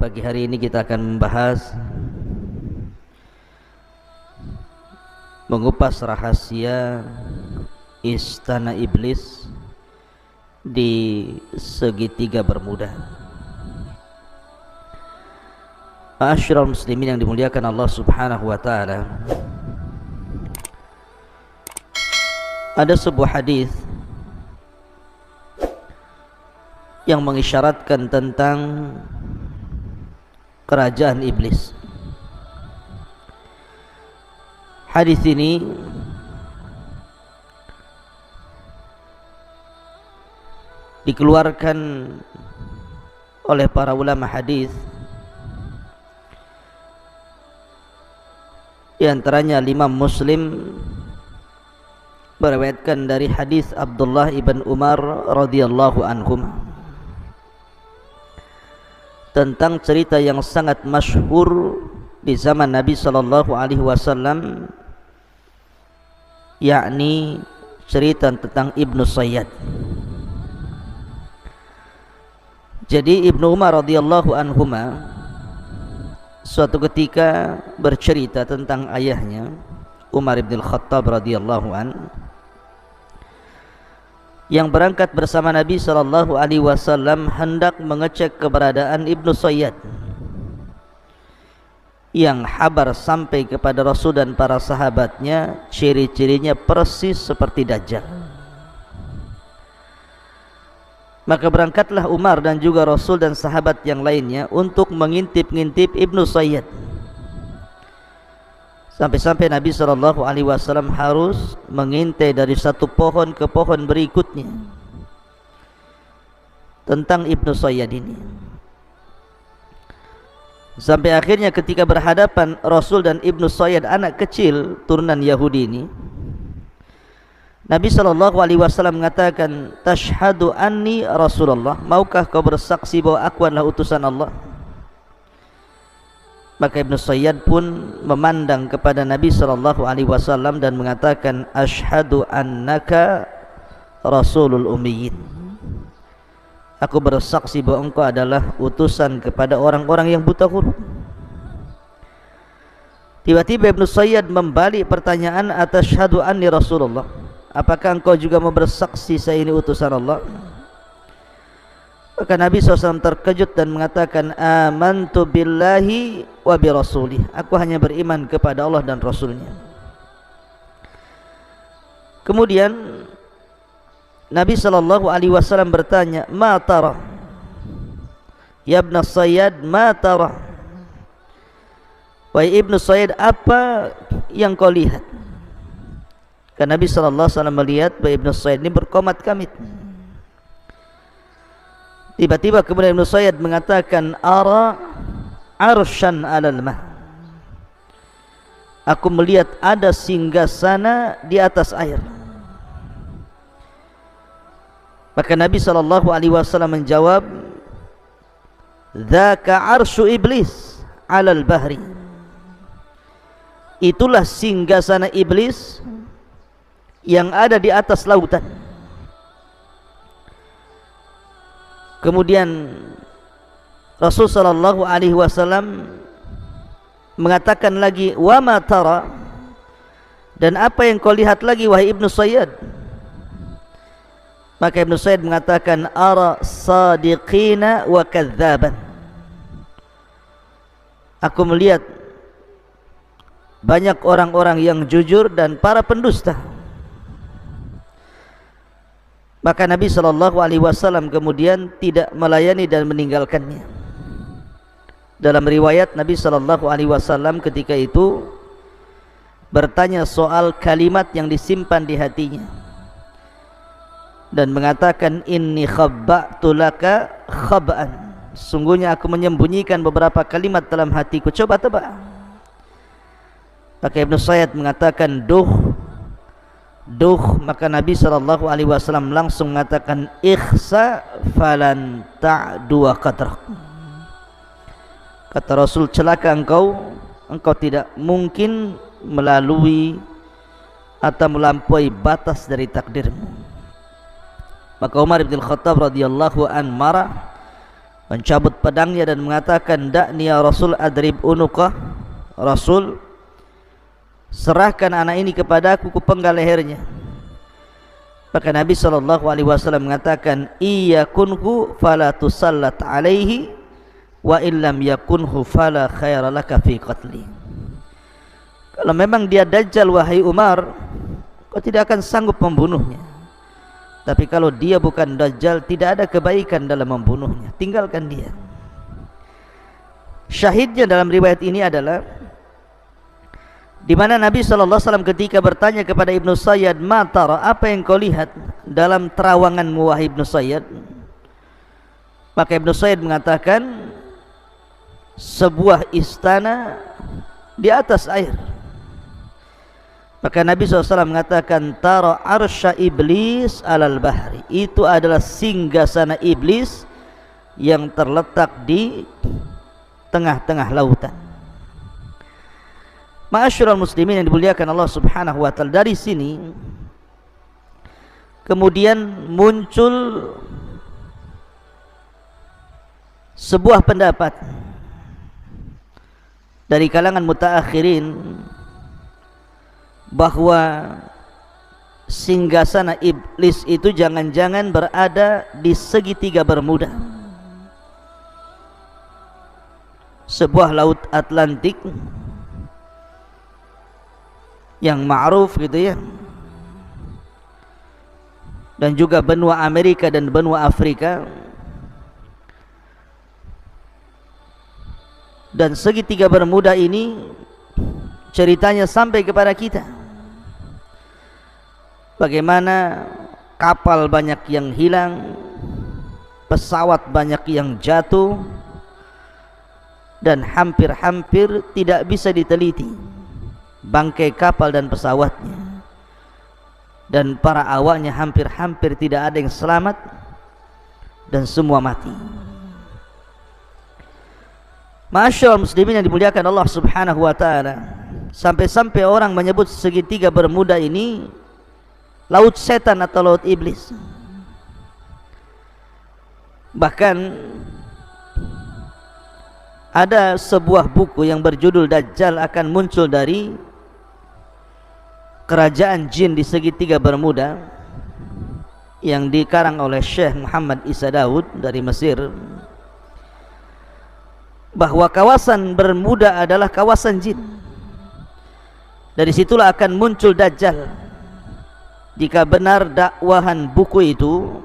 pagi hari ini kita akan membahas mengupas rahasia istana iblis di segitiga Bermuda. Ma'asyiral muslimin yang dimuliakan Allah Subhanahu wa taala. Ada sebuah hadis yang mengisyaratkan tentang kerajaan iblis. Hadis ini dikeluarkan oleh para ulama hadis, di antaranya Imam Muslim meriwayatkan dari hadis Abdullah ibn Umar radhiyallahu anhum tentang cerita yang sangat masyhur di zaman Nabi sallallahu alaihi wasallam, yakni cerita tentang Ibnu Sayyad. Jadi Ibnu Umar radhiyallahu anhuma suatu ketika bercerita tentang ayahnya Umar bin Khattab radhiyallahu an, yang berangkat bersama Nabi sallallahu alaihi wasallam hendak mengecek keberadaan Ibnu Sayyad, yang kabar sampai kepada Rasul dan para sahabatnya ciri-cirinya persis seperti Dajjal. Maka berangkatlah Umar dan juga Rasul dan sahabat yang lainnya untuk mengintip-ngintip Ibnu Sayyad. Sampai-sampai Nabi SAW harus mengintai dari satu pohon ke pohon berikutnya tentang Ibnu Sayyad ini. Sampai akhirnya ketika berhadapan Rasul dan Ibnu Sayyad, anak kecil turunan Yahudi ini, Nabi SAW mengatakan, "Tashhadu anni Rasulullah, maukah kau bersaksi bahwa aku adalah utusan Allah?" Maka Ibnu Sayyad pun memandang kepada Nabi SAW dan mengatakan, "Ashhadu annaka Rasulul Ummiyin." Aku bersaksi bahwa engkau adalah utusan kepada orang-orang yang buta huruf. Tiba-tiba Ibnu Sayyad membalik pertanyaan, "Atashhadu anni Rasulullah?" Apakah engkau juga mau bersaksi saya ini utusan Allah? Maka Nabi SAW terkejut dan mengatakan, "Amantu billahi wa bi rasulih." Aku hanya beriman kepada Allah dan Rasulnya. Kemudian Nabi SAW bertanya, "Ma tara? Ya Ibn Sayyad, ma tara?" Wahai Ibnu Sayyad, apa yang kau lihat? Karena Nabi SAW melihat bahwa Ibnu Sayyad ini berkomat kamit. Tiba-tiba kemudian Ibnu Sayyad mengatakan, "Ara arsyan 'alal ma." Aku melihat ada singgasana di atas air. Maka Nabi SAW menjawab, "Dzaka arsyu iblis 'alal bahri." Itulah singgasana iblis yang ada di atas lautan. Kemudian Rasul sallallahu alaihi wasallam mengatakan lagi, "Wa ma tara?" Dan apa yang kau lihat lagi wahai Ibnu Sayyad? Maka Ibnu Sayyad mengatakan, "Ara sadiqina wa kadzaban." Aku melihat banyak orang-orang yang jujur dan para pendusta. Maka Nabi SAW kemudian tidak melayani dan meninggalkannya. Dalam riwayat Nabi SAW ketika itu bertanya soal kalimat yang disimpan di hatinya dan mengatakan, "Inni khabba'tu laka khab'an." Sungguhnya aku menyembunyikan beberapa kalimat dalam hatiku, coba tebak. Maka Ibnu Sayyad mengatakan, "Duh." Maka Nabi SAW langsung mengatakan, "Ikhsa falan ta'du qadrak." Kata Rasul, celaka engkau tidak mungkin melalui atau melampaui batas dari takdirmu. Maka Umar bin Khattab radhiyallahu an marah mencabut pedangnya dan mengatakan, "Da'ni ya Rasul adrib unuqah." Rasul, serahkan anak ini kepadaku, kupenggal lehernya. Maka Nabi SAW mengatakan, "Iyakunhu fala tusallat alaihi wa illam yakunhu fala khaira laka fi qatli." Kalau memang dia dajjal wahai Umar, kau tidak akan sanggup membunuhnya. Tapi kalau dia bukan dajjal, tidak ada kebaikan dalam membunuhnya. Tinggalkan dia. Syahidnya dalam riwayat ini adalah di mana Nabi SAW ketika bertanya kepada Ibnu Sayyad, "Ma tara, apa yang kau lihat dalam terawanganmu wahai Ibnu Sayyad?" Maka Ibnu Sayyad mengatakan, sebuah istana di atas air. Maka Nabi SAW mengatakan, "Tara arsya iblis alal bahri." Itu adalah singgasana iblis yang terletak di tengah-tengah lautan. Ma'asyiral muslimin yang dimuliakan Allah Subhanahu wa taala, dari sini kemudian muncul sebuah pendapat dari kalangan mutaakhirin bahwa singgasana iblis itu jangan-jangan berada di segitiga Bermuda, sebuah laut Atlantik yang ma'ruf gitu ya, dan juga benua Amerika dan benua Afrika. Dan segitiga Bermuda ini ceritanya sampai kepada kita, bagaimana kapal banyak yang hilang, pesawat banyak yang jatuh, dan hampir-hampir tidak bisa diteliti bangkai kapal dan pesawatnya, dan para awaknya hampir-hampir tidak ada yang selamat dan semua mati. Masyaallah muslimin yang dimuliakan Allah Subhanahu wa taala, sampai-sampai orang menyebut segitiga Bermuda ini laut setan atau laut iblis. Bahkan ada sebuah buku yang berjudul Dajjal akan muncul dari kerajaan jin di segitiga Bermuda, yang dikarang oleh Syekh Muhammad Isa Daud dari Mesir, bahwa kawasan Bermuda adalah kawasan jin. Dari situlah akan muncul Dajjal. Jika benar dakwahan buku itu,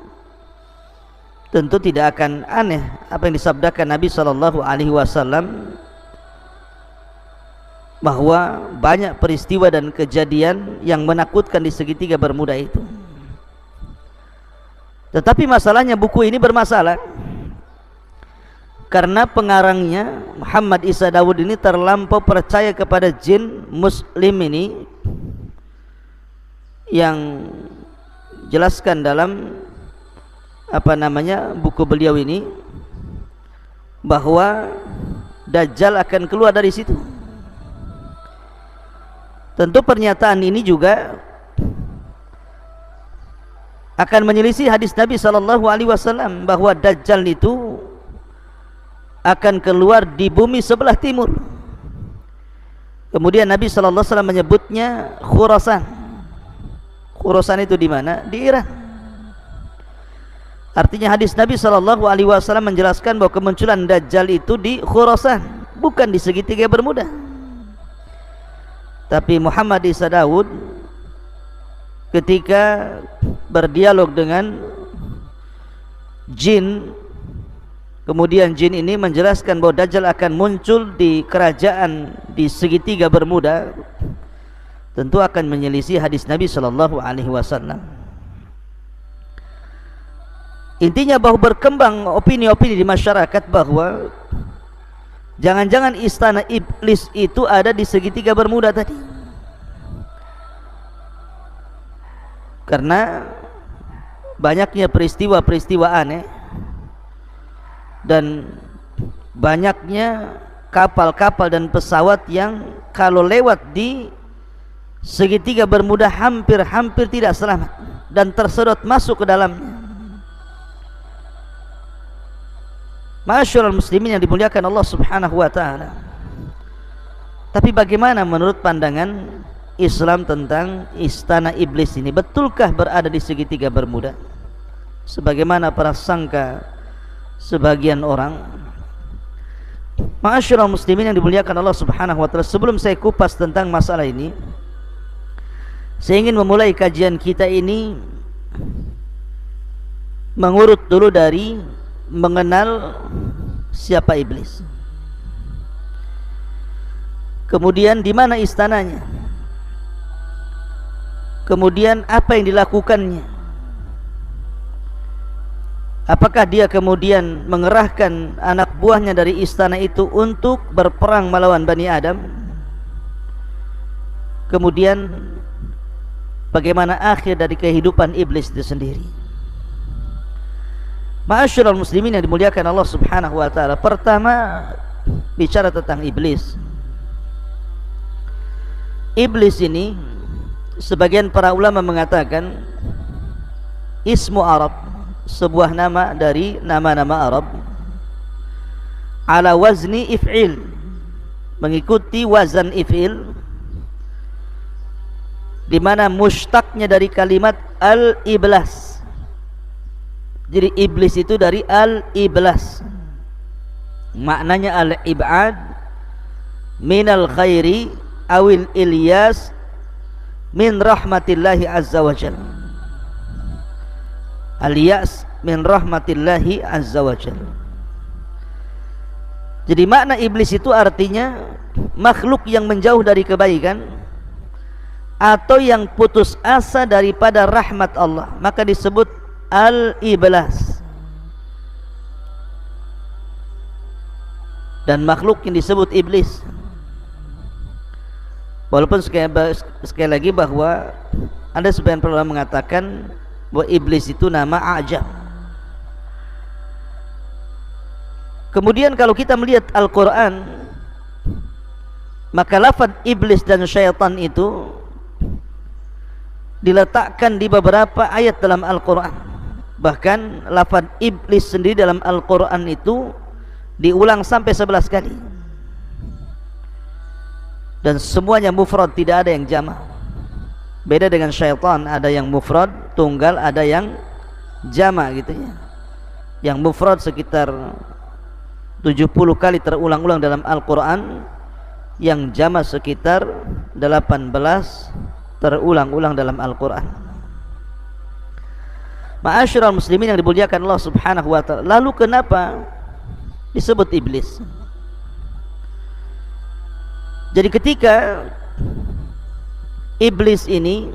tentu tidak akan aneh apa yang disabdakan Nabi SAW, bahwa banyak peristiwa dan kejadian yang menakutkan di segitiga Bermuda itu. Tetapi masalahnya buku ini bermasalah karena pengarangnya Muhammad Isa Daud ini terlampau percaya kepada jin muslim ini, yang jelaskan dalam buku beliau ini bahwa Dajjal akan keluar dari situ. Tentu pernyataan ini juga akan menyelisih hadis Nabi SAW bahwa Dajjal itu akan keluar di bumi sebelah timur. Kemudian Nabi SAW menyebutnya Khurasan. Khurasan itu di mana? Di Iran. Artinya hadis Nabi SAW menjelaskan bahwa kemunculan Dajjal itu di Khurasan, bukan di segitiga Bermuda. Tapi Muhammad Isa Daud ketika berdialog dengan jin, kemudian jin ini menjelaskan bahwa Dajjal akan muncul di kerajaan di segitiga Bermuda, tentu akan menyelisih hadis Nabi SAW. Intinya bahwa berkembang opini-opini di masyarakat bahwa jangan-jangan istana iblis itu ada di segitiga Bermuda tadi, karena banyaknya peristiwa-peristiwa aneh dan banyaknya kapal-kapal dan pesawat yang kalau lewat di segitiga Bermuda hampir-hampir tidak selamat dan tersedot masuk ke dalamnya. Ma'asyiral muslimin yang dimuliakan Allah Subhanahu wa taala. Tapi bagaimana menurut pandangan Islam tentang istana iblis ini? Betulkah berada di segitiga Bermuda sebagaimana prasangka sebagian orang? Ma'asyiral muslimin yang dimuliakan Allah Subhanahu wa taala, sebelum saya kupas tentang masalah ini, saya ingin memulai kajian kita ini mengurut dulu dari mengenal siapa iblis. Kemudian di mana istananya? Kemudian apa yang dilakukannya? Apakah dia kemudian mengerahkan anak buahnya dari istana itu untuk berperang melawan Bani Adam? Kemudian bagaimana akhir dari kehidupan iblis itu sendiri? Ma'asyiral muslimin yang dimuliakan Allah Subhanahu wa taala, pertama bicara tentang iblis. Iblis ini sebagian para ulama mengatakan ismu Arab, sebuah nama dari nama-nama Arab, ala wazni if'il, mengikuti wazan if'il, di mana mushtaqnya dari kalimat al-iblas. Jadi iblis itu dari al-iblas, maknanya al-ib'ad minal khairi awil ilyas min rahmatillahi azza wa jal. Al-yas min rahmatillahi azza wa jal. Jadi makna iblis itu artinya makhluk yang menjauh dari kebaikan atau yang putus asa daripada rahmat Allah, maka disebut al-iblas. Dan makhluk yang disebut iblis, walaupun sekali lagi bahwa ada sebagian ulama mengatakan bahwa iblis itu nama ajam. Kemudian kalau kita melihat Al-Quran, maka lafaz iblis dan syaitan itu diletakkan di beberapa ayat dalam Al-Quran. Bahkan lafaz iblis sendiri dalam Al-Quran itu diulang sampai 11 kali, dan semuanya mufrad, tidak ada yang jamak. Beda dengan syaitan, ada yang mufrad tunggal, ada yang jamak gitu ya. Yang mufrad sekitar 70 kali terulang-ulang dalam Al-Quran, yang jamak sekitar 18 terulang-ulang dalam Al-Quran. Ma'asyiral muslimin yang dimuliakan Allah Subhanahu wa taala, lalu kenapa disebut iblis? Jadi ketika iblis ini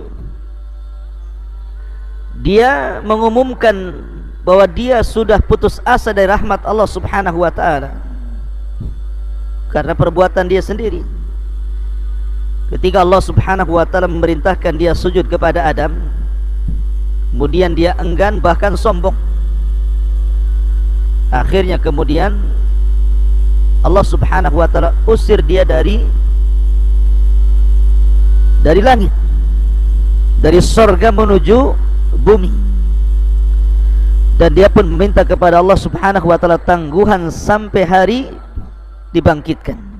dia mengumumkan bahwa dia sudah putus asa dari rahmat Allah Subhanahu wa taala karena perbuatan dia sendiri. Ketika Allah Subhanahu wa taala memerintahkan dia sujud kepada Adam, kemudian dia enggan, bahkan sombong. Akhirnya kemudian Allah Subhanahu wa taala usir dia dari langit, dari surga menuju bumi, dan dia pun meminta kepada Allah Subhanahu wa taala tangguhan sampai hari dibangkitkan.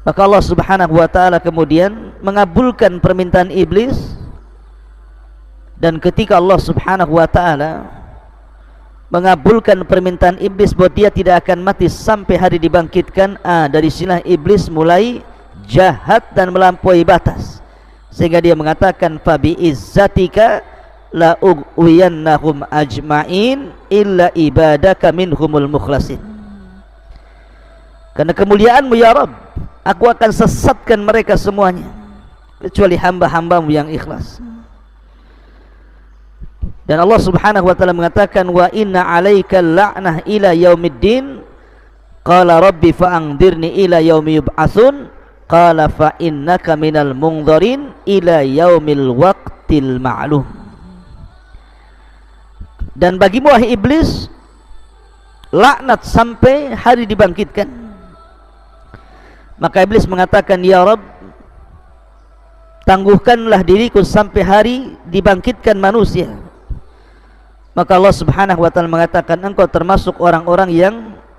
Maka Allah Subhanahu wa taala kemudian mengabulkan permintaan iblis. Dan ketika Allah Subhanahu wa taala mengabulkan permintaan iblis bahwa dia tidak akan mati sampai hari dibangkitkan, dari sinilah iblis mulai jahat dan melampaui batas, sehingga dia mengatakan fabi izzatika la ughwiyannahum ajma'in illa ibadaka minhumul mukhlasin. Karena kemuliaanmu ya Rabb, aku akan sesatkan mereka semuanya kecuali hamba-hambamu yang ikhlas. Dan Allah Subhanahu wa taala mengatakan wa inna 'alaika la'nah ila yaumiddin qala rabbi fa'anzirni ila yaumi yub'atsun qala fa innaka minal munzirin ila yaumil waqtil ma'lum. Dan bagimu wahai iblis laknat sampai hari dibangkitkan. Maka iblis mengatakan, ya Rabb, tangguhkanlah diriku sampai hari dibangkitkan manusia. maka Allah Subhanahu wa taala mengatakan engkau termasuk orang-orang yang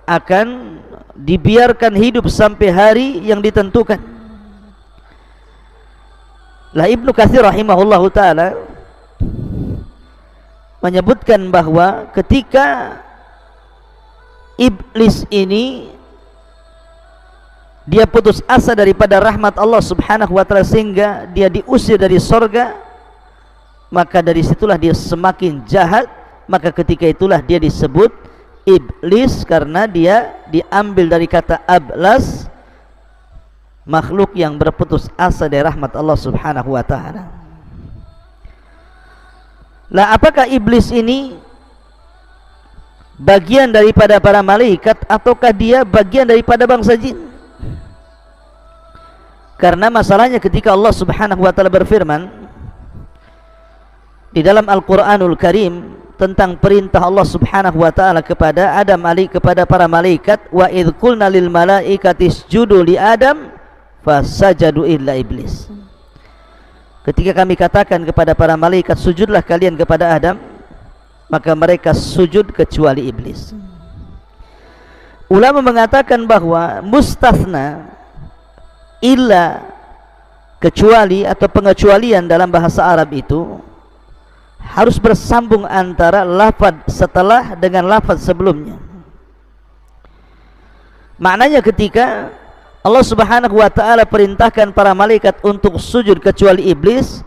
akan dibiarkan hidup sampai hari yang ditentukan. Lah Ibnu Katsir rahimahullahu taala menyebutkan bahwa ketika iblis ini dia putus asa daripada rahmat Allah Subhanahu wa taala sehingga dia diusir dari sorga, maka dari situlah dia semakin jahat. Maka ketika itulah dia disebut iblis, karena dia diambil dari kata ablas, makhluk yang berputus asa dari rahmat Allah Subhanahu wa taala. Lah apakah iblis ini bagian daripada para malaikat ataukah dia bagian daripada bangsa jin? Karena masalahnya ketika Allah Subhanahu wa taala berfirman di dalam Al-Qur'anul Karim tentang perintah Allah Subhanahu wa taala kepada Adam kepada para malaikat, wa idz qulna lil malaikati isjudu li Adam fasajadu illa iblis. Ketika kami katakan kepada para malaikat sujudlah kalian kepada Adam, maka mereka sujud kecuali iblis. Ulama mengatakan bahwa mustathna, illa, kecuali atau pengecualian dalam bahasa Arab itu harus bersambung antara lafaz setelah dengan lafaz sebelumnya. Maknanya ketika Allah Subhanahu wa taala perintahkan para malaikat untuk sujud kecuali iblis,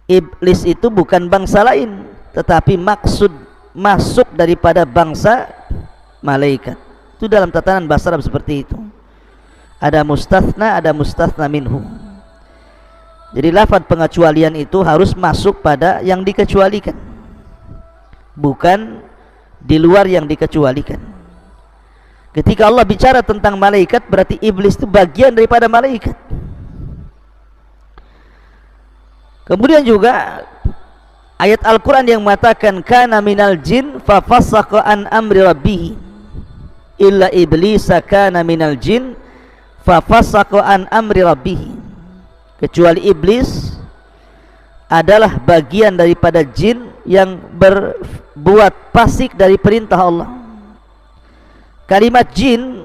iblis itu bukan bangsa lain, tetapi maksud masuk daripada bangsa malaikat. Itu dalam tatanan bahasa Arab seperti itu. Ada mustathna minhu. Jadi lafaz pengecualian itu harus masuk pada yang dikecualikan, bukan di luar yang dikecualikan. Ketika Allah bicara tentang malaikat, berarti iblis itu bagian daripada malaikat. Kemudian juga ayat Al-Quran yang mengatakan kana minal jin fa fasaqa an amri rabbih illa iblisa kana minal jin fa fasaqa an amri rabbih. Kecuali iblis adalah bagian daripada jin yang berbuat fasik dari perintah Allah. Kalimat jin,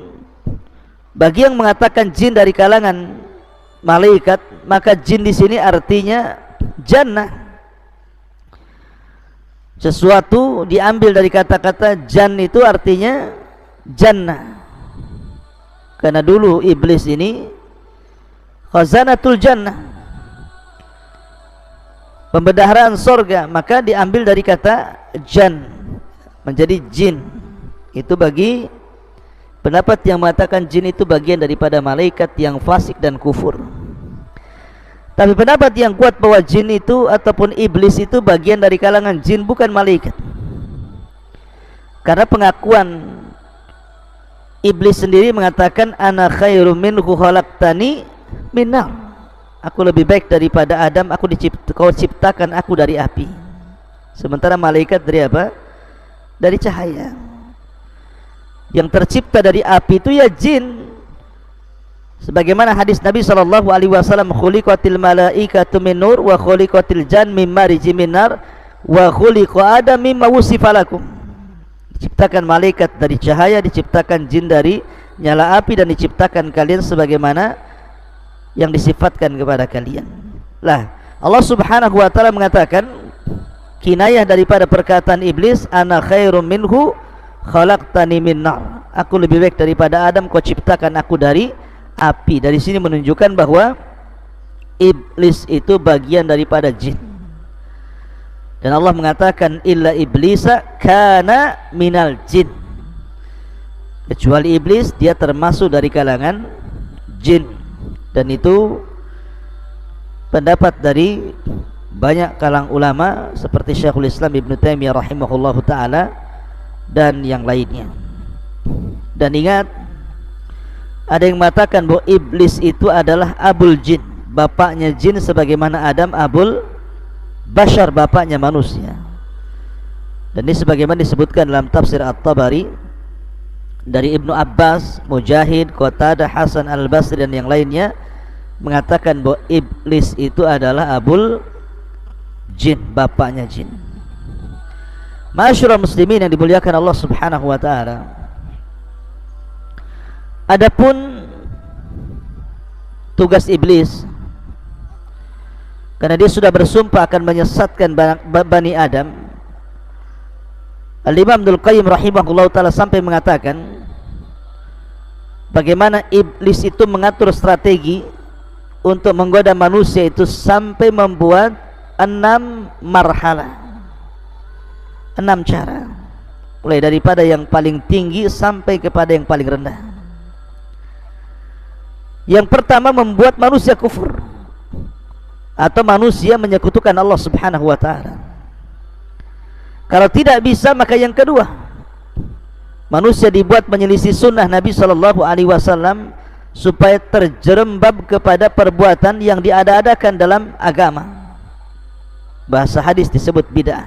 bagi yang mengatakan jin dari kalangan malaikat, maka jin di sini artinya jannah. Sesuatu diambil dari kata-kata jan, itu artinya jannah. Karena dulu iblis ini khazanatul jannah, pembendaharaan sorga, maka diambil dari kata jan menjadi jin. Itu bagi pendapat yang mengatakan jin itu bagian daripada malaikat yang fasik dan kufur. Tapi pendapat yang kuat bahwa jin itu ataupun iblis itu bagian dari kalangan jin, bukan malaikat. Karena pengakuan iblis sendiri mengatakan ana khairum minhu khalaqtani min nar. Aku lebih baik daripada Adam, kau ciptakan aku dari api. Sementara malaikat dari apa? Dari cahaya. Yang tercipta dari api itu ya jin. Sebagaimana hadis Nabi SAW, khuliqatil malaikatu min nur wa khuliqatil jan min mariji min nar wa khuliqa adam mimma wusifa lakum. Diciptakan malaikat dari cahaya, diciptakan jin dari nyala api, dan diciptakan kalian sebagaimana yang disifatkan kepada kalian. Lah, Allah Subhanahu wa taala mengatakan kinayah daripada perkataan iblis, ana khairum minhu khalaqtani min nar. Aku lebih baik daripada Adam, kau ciptakan aku dari api. Dari sini menunjukkan bahwa iblis itu bagian daripada jin. Dan Allah mengatakan illa iblisa kana minal jin. Kecuali iblis, dia termasuk dari kalangan jin. Dan itu pendapat dari banyak kalangan ulama seperti Syekhul Islam Ibnu Taimiyah rahimahullahu taala dan yang lainnya. Dan ingat, ada yang mengatakan bahwa iblis itu adalah abul jin, bapaknya jin, sebagaimana Adam abul bashar, bapaknya manusia. Dan ini sebagaimana disebutkan dalam tafsir At-Tabari dari Ibnu Abbas, Mujahid, Qatadah, Hasan Al-Basri dan yang lainnya mengatakan bahwa iblis itu adalah abul jin, bapaknya jin. Ma'asyiral muslimin yang dimuliakan Allah Subhanahu wa taala. Adapun tugas iblis, karena dia sudah bersumpah akan menyesatkan Bani Adam, Al-Imam Ibnul Qayyim rahimahullah ta'ala sampai mengatakan bagaimana iblis itu mengatur strategi untuk menggoda manusia itu sampai membuat 6 marhalah, 6 cara, mulai daripada yang paling tinggi sampai kepada yang paling rendah. Yang pertama, membuat manusia kufur atau manusia menyekutukan Allah Subhanahu wa taala. Kalau tidak bisa, maka yang kedua, manusia dibuat menyelisih sunnah Nabi sallallahu alaihi wasallam supaya terjerembab kepada perbuatan yang diada-adakan dalam agama. Bahasa hadis disebut bid'ah.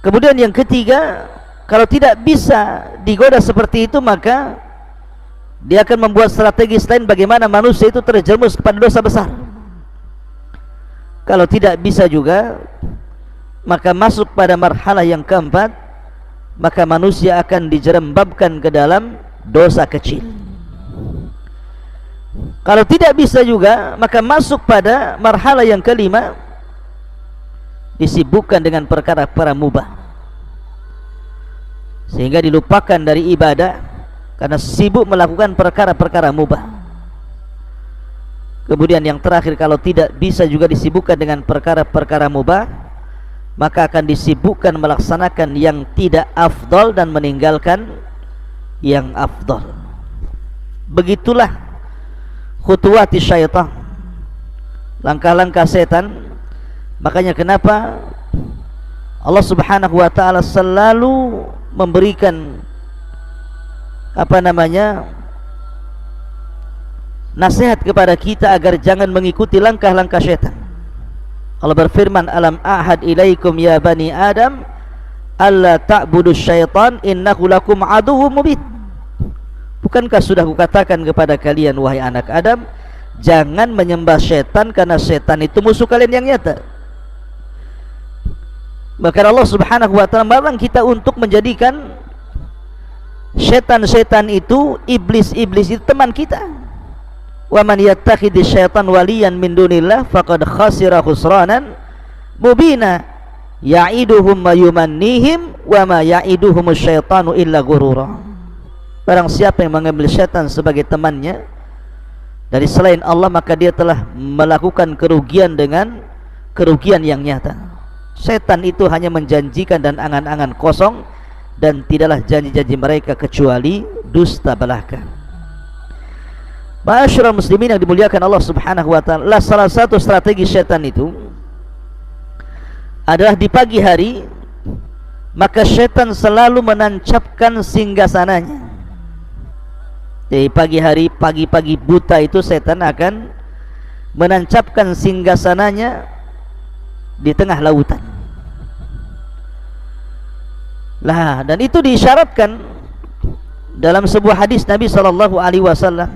Kemudian yang ketiga, kalau tidak bisa digoda seperti itu, maka dia akan membuat strategi lain bagaimana manusia itu terjerumus kepada dosa besar. Kalau tidak bisa juga, maka masuk pada marhalah yang keempat, maka manusia akan dijerembabkan ke dalam dosa kecil. Kalau tidak bisa juga, maka masuk pada marhalah yang kelima, disibukkan dengan perkara-perkara mubah, sehingga dilupakan dari ibadah karena sibuk melakukan perkara-perkara mubah. Kemudian yang terakhir, kalau tidak bisa juga disibukkan dengan perkara-perkara mubah, maka akan disibukkan melaksanakan yang tidak afdal dan meninggalkan yang afdal. Begitulah khutuwati syaitan, langkah-langkah setan. Makanya kenapa Allah Subhanahu wa taala selalu memberikan nasihat kepada kita agar jangan mengikuti langkah-langkah syaitan. Allah berfirman, alam ahad ilaikum ya bani adam alla ta'budu syaitan innahu lakum aduwwum mubin. Bukankah sudah kukatakan kepada kalian wahai anak Adam, jangan menyembah syaitan karena syaitan itu musuh kalian yang nyata. Maka Allah Subhanahu wa taala melarang kita untuk menjadikan syaitan-syaitan itu, iblis-iblis itu teman kita. Wa man yattakhidhi syaitan waliyan min dunillah faqad khasira khusranan mubina ya'iduhum ma yumannihim wa ma ya'iduhum syaitanu illa ghurura. Barang siapa yang mengambil syaitan sebagai temannya dari selain Allah, maka dia telah melakukan kerugian dengan kerugian yang nyata. Setan itu hanya menjanjikan dan angan-angan kosong, dan tidaklah janji-janji mereka kecuali dusta belaka. Ma'asyiral muslimin yang dimuliakan Allah Subhanahu wa taala, salah satu strategi setan itu adalah di pagi hari, maka setan selalu menancapkan singgasananya. Di pagi hari, pagi-pagi buta itu setan akan menancapkan singgasananya di tengah lautan. Lah, dan itu diisyaratkan dalam sebuah hadis Nabi sallallahu alaihi wasallam.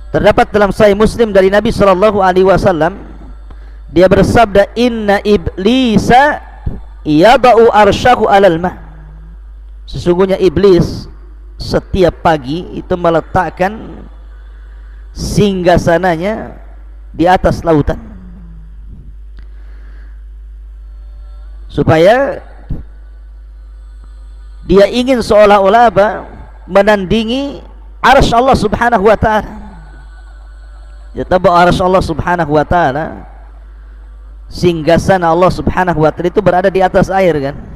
Terdapat dalam Sahih Muslim dari Nabi sallallahu alaihi wasallam, dia bersabda, inna iblisa yada'u arsyahu 'alal ma. Sesungguhnya iblis setiap pagi itu meletakkan singgasananya di atas lautan, supaya dia ingin seolah-olah menandingi arsy Allah Subhanahu wa taala. Ya, tahu arsy Allah Subhanahu wa taala, singgasana Allah Subhanahu wa taala itu berada di atas air kan.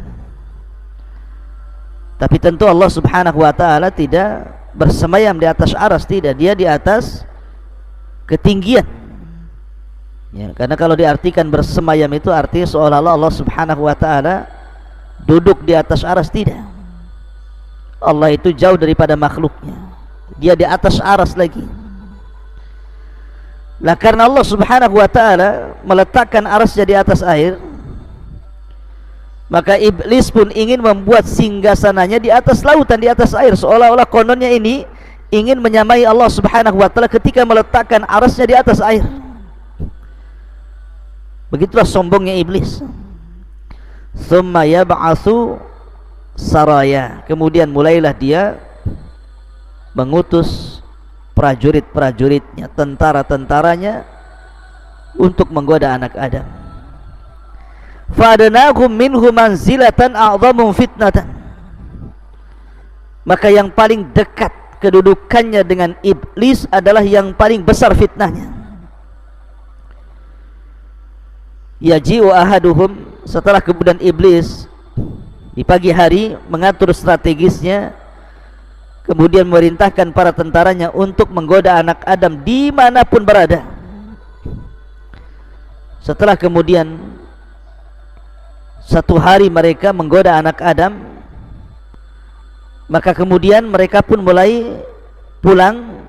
Tapi tentu Allah Subhanahu wa taala tidak bersemayam di atas arsy, tidak, dia di atas ketinggian. Ya, karena kalau diartikan bersemayam itu artinya seolah-olah Allah Subhanahu wa taala duduk di atas arsy, tidak. Allah itu jauh daripada makhluknya, dia di atas arsy lagi. Lah karena Allah Subhanahu wa taala meletakkan arsy di atas air, maka iblis pun ingin membuat singgasananya di atas lautan, di atas air, seolah-olah kononnya ini ingin menyamai Allah Subhanahu wa taala ketika meletakkan arsy di atas air. Begitulah sombongnya iblis. thumma yab'atsu saraya, kemudian mulailah dia mengutus prajurit-prajuritnya, tentara-tentaranya untuk menggoda anak Adam. Fa'adnahum minhu manzilatan a'dhamu fitnatan, maka yang paling dekat kedudukannya dengan iblis adalah yang paling besar fitnahnya. Yaji'u ahaduhum, setelah kemudian iblis di pagi hari mengatur strategisnya, kemudian memerintahkan para tentaranya untuk menggoda anak Adam dimanapun berada. Setelah kemudian satu hari mereka menggoda anak Adam, maka kemudian mereka pun mulai pulang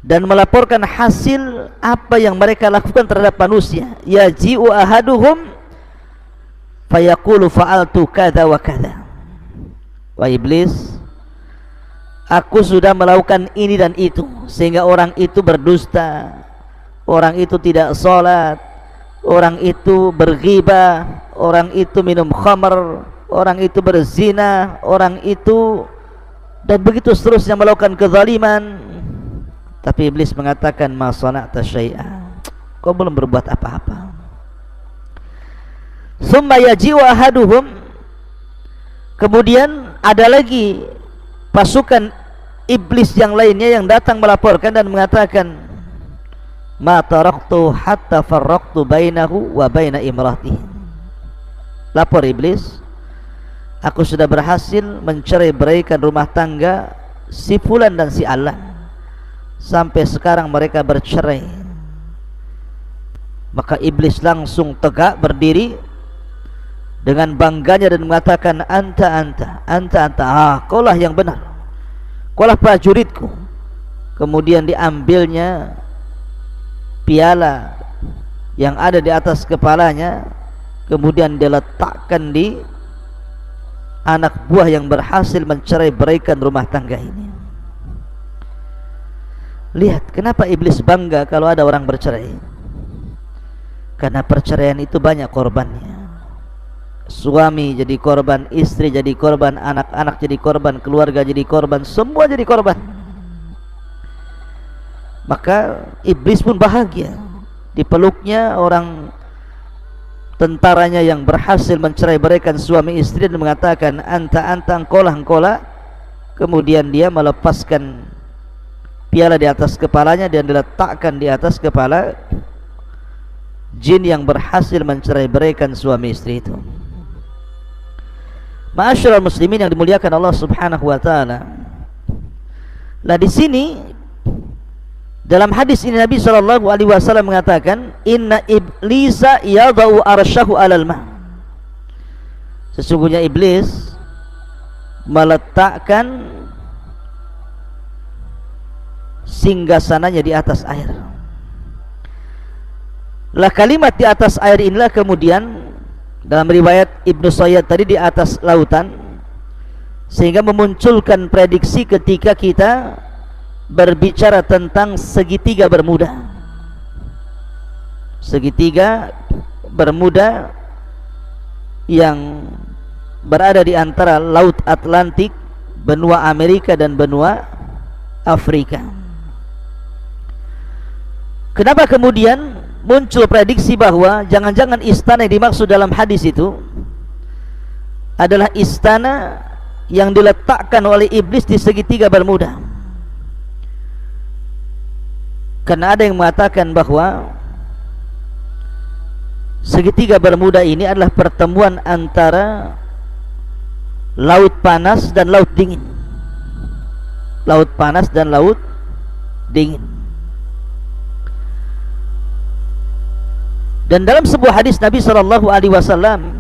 dan melaporkan hasil apa yang mereka lakukan terhadap manusia. Yaji'u ahaduhum fayaqulu fa'altu kadza wa kadza. Wahai iblis, aku sudah melakukan ini dan itu, sehingga orang itu berdusta, orang itu tidak sholat, orang itu berghibah, orang itu minum khamar, orang itu berzina, orang itu, dan begitu seterusnya melakukan kezaliman. Tapi iblis mengatakan, ma sana'ta syai'a, kau belum berbuat apa-apa. Summa yaji'u ahaduhum, kemudian ada lagi pasukan iblis yang lainnya yang datang melaporkan dan mengatakan, ma taraktu hatta farraqtu bainahu wa baina imratihi. Lapor iblis, aku sudah berhasil mencerai-beraikan rumah tangga si fulan dan si alan, sampai sekarang mereka bercerai. Maka iblis langsung tegak berdiri dengan bangganya dan mengatakan, anta, kaulah yang benar, kaulah prajuritku. Kemudian diambilnya piala yang ada di atas kepalanya, kemudian diletakkan di anak buah yang berhasil mencerai-beraikan rumah tangga ini. Lihat kenapa iblis bangga kalau ada orang bercerai. Karena perceraian itu banyak korbannya. Suami jadi korban, istri jadi korban, anak-anak jadi korban, keluarga jadi korban, semua jadi korban. Maka iblis pun bahagia dipeluknya orang tentaranya yang berhasil mencerai-beraikan suami istri dan mengatakan, anta, engkaulah. Kemudian dia melepaskan piala di atas kepalanya dan diletakkan di atas kepala jin yang berhasil mencerai-beraikan suami istri itu. Ma'asyiral muslimin yang dimuliakan Allah Subhanahu wa taala. Nah, di sini dalam hadis ini Nabi sallallahu alaihi wasallam mengatakan, inna iblisa yadau arsyahu 'alal ma'. Sesungguhnya iblis meletakkan singgasananya di atas air. Lah kalimat di atas air inilah kemudian dalam riwayat Ibnu Sayyad tadi di atas lautan, sehingga memunculkan prediksi ketika kita berbicara tentang segitiga bermuda. Segitiga bermuda yang berada di antara Laut Atlantik, benua Amerika dan benua Afrika. Kenapa kemudian muncul prediksi bahwa jangan-jangan istana yang dimaksud dalam hadis itu adalah istana yang diletakkan oleh iblis di segitiga bermuda? Karena ada yang mengatakan bahwa segitiga bermuda ini adalah pertemuan antara laut panas dan laut dingin. Laut panas dan laut dingin. Dan dalam sebuah hadis Nabi sallallahu alaihi wasallam,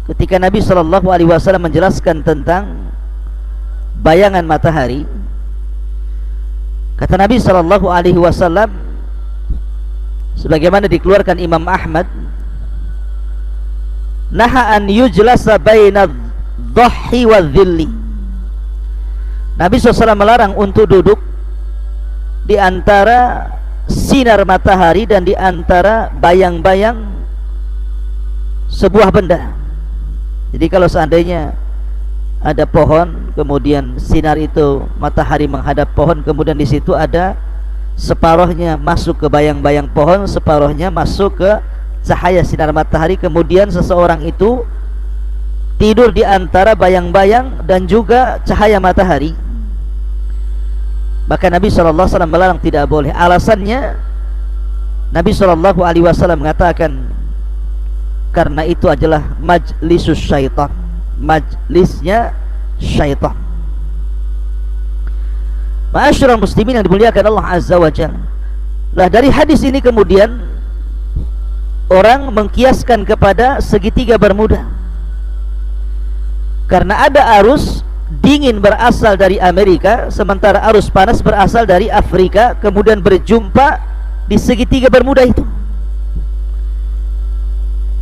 ketika Nabi sallallahu alaihi wasallam menjelaskan tentang bayangan matahari, kata Nabi sallallahu alaihi wasallam sebagaimana dikeluarkan Imam Ahmad, naha an yujlasa baina dhahi wa dhilli. Nabi SAW melarang untuk duduk di antara sinar matahari dan di antara bayang-bayang sebuah benda. Jadi kalau seandainya ada pohon, kemudian sinar itu matahari menghadap pohon, kemudian di situ ada separuhnya masuk ke bayang-bayang pohon, separuhnya masuk ke cahaya sinar matahari, kemudian seseorang itu tidur di antara bayang-bayang dan juga cahaya matahari, maka Nabi SAW melarang, tidak boleh. Alasannya Nabi SAW mengatakan karena itu adalah majlisus syaitan, majlisnya syaitan. Ma'asyiral muslimin yang dimuliakan Allah Azza wa Jalla. Lah dari hadis ini kemudian orang mengkiaskan kepada segitiga Bermuda. Karena ada arus dingin berasal dari Amerika, sementara arus panas berasal dari Afrika, kemudian berjumpa di segitiga Bermuda itu.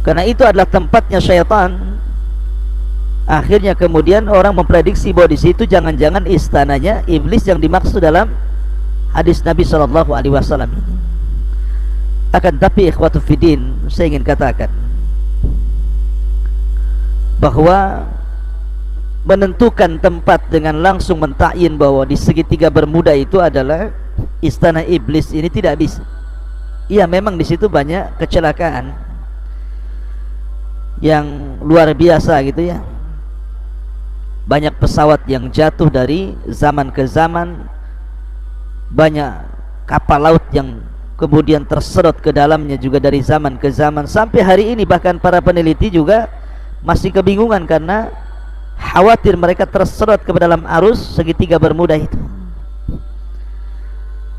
Karena itu adalah tempatnya syaitan. Akhirnya kemudian orang memprediksi bahwa di situ jangan-jangan istananya iblis yang dimaksud dalam hadis Nabi SAW. Akan tapi ikhwatu fiddin, saya ingin katakan bahwa menentukan tempat dengan langsung mentakyin bahwa di segitiga Bermuda itu adalah istana iblis ini tidak bisa. Iya, memang di situ banyak kecelakaan yang luar biasa gitu ya. Banyak pesawat yang jatuh dari zaman ke zaman, banyak kapal laut yang kemudian terserot ke dalamnya juga dari zaman ke zaman. Sampai hari ini bahkan para peneliti juga masih kebingungan karena khawatir mereka terserot ke dalam arus segitiga Bermuda itu.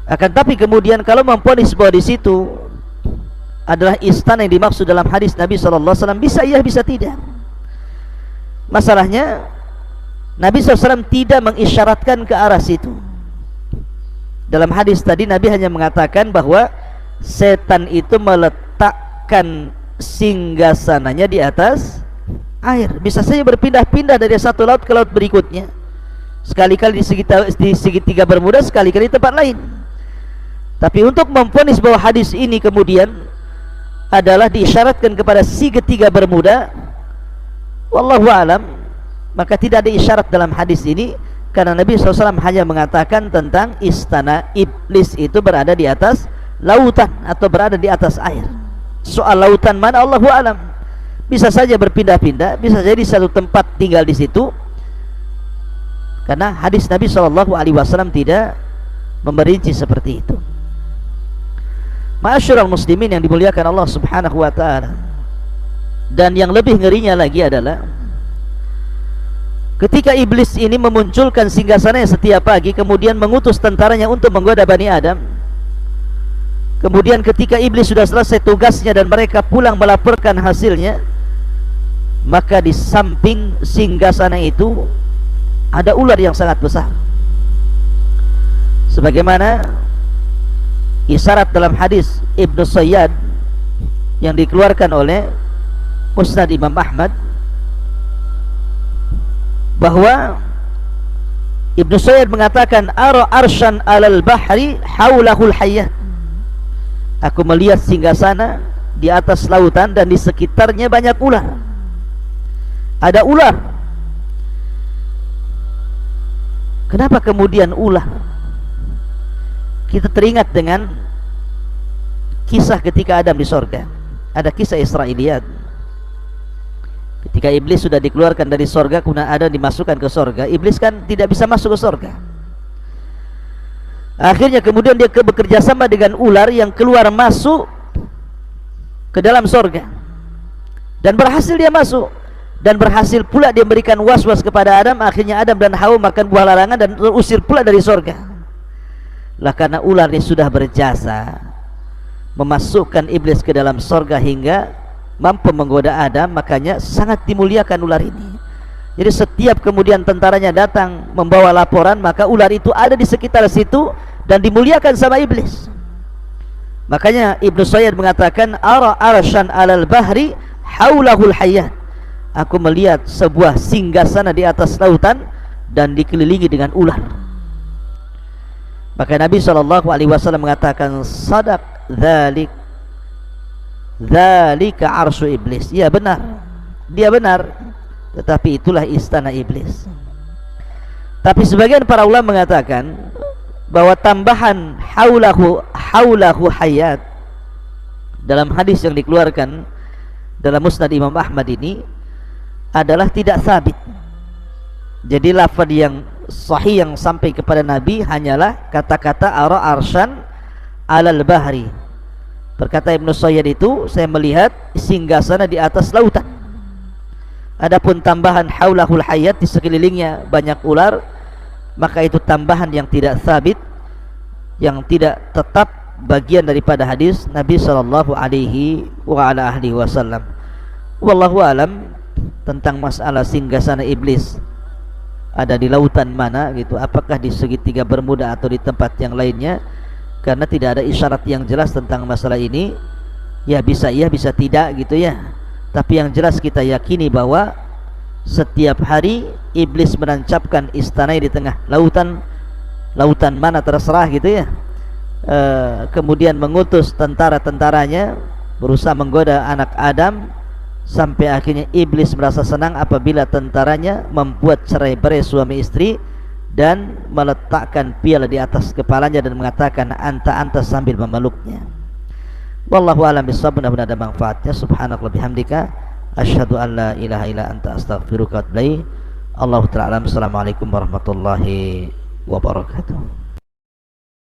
Akan tapi kemudian kalau memponis bahwa di situ adalah istana yang dimaksud dalam hadis Nabi SAW, bisa iya bisa tidak. Masalahnya Nabi SAW tidak mengisyaratkan ke arah situ. Dalam hadis tadi Nabi hanya mengatakan bahwa setan itu meletakkan singgasananya di atas air. Bisa saja berpindah-pindah dari satu laut ke laut berikutnya. Sekali-kali di segitiga Bermuda, sekali-kali di tempat lain. Tapi untuk memvonis bahwa hadis ini kemudian adalah diisyaratkan kepada segitiga Bermuda, wallahu alam, maka tidak ada isyarat dalam hadis ini, karena Nabi SAW hanya mengatakan tentang istana iblis itu berada di atas lautan atau berada di atas air. Soal lautan mana Allahu alam, bisa saja berpindah-pindah, bisa jadi satu tempat tinggal di situ, karena hadis Nabi SAW tidak memerinci seperti itu. Ma'asyiral muslimin yang dimuliakan Allah Subhanahu wa ta'ala. Dan yang lebih ngerinya lagi adalah ketika iblis ini memunculkan singgasananya setiap pagi, kemudian mengutus tentaranya untuk menggoda Bani Adam. Kemudian ketika iblis sudah selesai tugasnya dan mereka pulang melaporkan hasilnya, maka di samping singgasana itu ada ular yang sangat besar. Sebagaimana isyarat dalam hadis Ibnu Sayyad yang dikeluarkan oleh Musnad Imam Ahmad, bahwa Ibnu Sayyad mengatakan ara arsyan alal bahri haulahul hayyat. Aku melihat singgasana di atas lautan dan di sekitarnya banyak ular. Ada ular. Kenapa kemudian ular? Kita teringat dengan kisah ketika Adam di sorga. Ada kisah Israiliyat. Ketika iblis sudah dikeluarkan dari sorga, kemudian Adam dimasukkan ke sorga. Iblis kan tidak bisa masuk ke sorga. Akhirnya kemudian dia bekerja sama dengan ular yang keluar masuk ke dalam sorga. Dan berhasil dia masuk. Dan berhasil pula dia memberikan was-was kepada Adam. Akhirnya Adam dan Hawa makan buah larangan dan terusir pula dari sorga. Lah karena ular ini sudah berjasa memasukkan iblis ke dalam sorga hingga mampu menggoda Adam, makanya sangat dimuliakan ular ini. Jadi setiap kemudian tentaranya datang membawa laporan, maka ular itu ada di sekitar situ dan dimuliakan sama iblis. Makanya Ibnu Sayyad mengatakan ara arsyan alal bahri haulahul hayyat. Aku melihat sebuah singgasana di atas lautan dan dikelilingi dengan ular. Maka Nabi SAW mengatakan sadaq dzalik, dzalika arsy iblis. Ya benar, dia benar. tetapi itulah istana iblis. Tapi sebagian para ulama mengatakan bahwa tambahan haulahu hayat dalam hadis yang dikeluarkan dalam Musnad Imam Ahmad ini adalah tidak sabit. Jadi lafaz yang sahih yang sampai kepada Nabi hanyalah kata-kata ara arsyan alal bahri. Berkata Ibnu Sayyid itu, saya melihat singgasana di atas lautan. Adapun tambahan haulahul hayat, di sekelilingnya banyak ular, maka itu tambahan yang tidak sabit, yang tidak tetap bagian daripada hadis Nabi sallallahu alaihi wasallam. Wallahu alam tentang masalah singgasana iblis ada di lautan mana gitu, apakah di segitiga Bermuda atau di tempat yang lainnya, karena tidak ada isyarat yang jelas tentang masalah ini. Ya bisa iya, bisa tidak gitu ya. Tapi yang jelas kita yakini bahwa setiap hari iblis menancapkan istana di tengah lautan, lautan mana terserah gitu ya. Kemudian mengutus tentara-tentaranya berusaha menggoda anak Adam, sampai akhirnya iblis merasa senang apabila tentaranya membuat cerai-berai suami istri dan meletakkan piala di atas kepalanya dan mengatakan anta sambil memeluknya. Wallahu a'lam bishawab. Mudah-mudahan ada manfaatnya. Subhanakallah bihamdika asyhadu an la ilaha illa anta astaghfiruka wa atubu ilaik. Allahu ta'ala. Assalamualaikum warahmatullahi wabarakatuh.